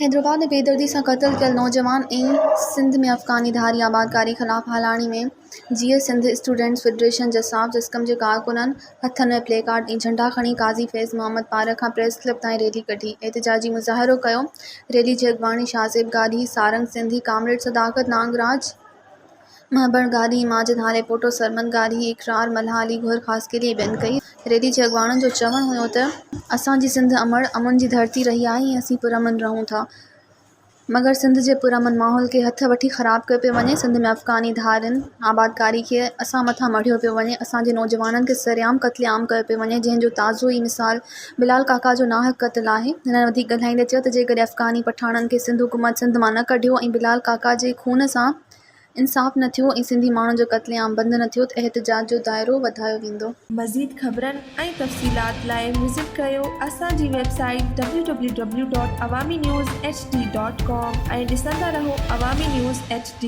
हैदराबाद में बेदर्दी से क़त्ल कयल नौजवान ऐं सिंध में अफ़गानी धारी आबादकारी ख़िलाफ़ हलाणी में जीअस सिंध स्टूडेंट्स फेडरेशन जसाब जिस्कम जे कारकुननि हथनि में प्लेकार्ड ऐं झंडा खणी काज़ी फैज़ मोहम्मद पार्क खां प्रेस क्लब ताईं रैली कढी एहतिजाजी मुज़ाहिरो कयो। रैली जी अॻवानी शाहज़ेब गादी सारंग सिंधी कामरेड सदाकत नागराज महबण गादी माजिद हाले पोटो सरमन गादी इकरार मल्हा अली घुर ख़ासकेली ॿियनि कई। रैली जे अॻवाननि जो चवणु हुयो त असांजी सिंध अमन जी धरती रही आहे ऐं असीं पुरअमन रहूं था, मगर सिंध जे पुरअमन माहौल खे हथ वठी ख़राब कयो पियो वञे। सिंध में अफ़गानी धारियुनि आबादकारी खे असां मथां मढ़ियो पियो वञे। असांजे नौजवाननि खे सरेआम क़त्लेआम कयो पियो वञे, जंहिंजो ताज़ो ई मिसाल बिलाल काका जो नाहक क़त्ल आहे। हिननि वधीक ॻाल्हाईंदे चयो त जेकॾहिं अफ़गानी पठाणनि खे सिंध हुकूमत सिंध मां न कढियो ऐं बिलाल काका जे खून सां इंसाफ़ न थियो ऐं सिंधी माण्हुनि जो क़त्लेआम बंदि न थियो त एहतिजाज जो दाइरो वधायो वेंदो। मज़ीद ख़बरनि ऐं तफ़सीलात लाइ विज़िट कयो असांजी वेबसाइट www.awamiNewsHD.com ऐं ॾिसंदा रहो अवामी न्यूज़ HD।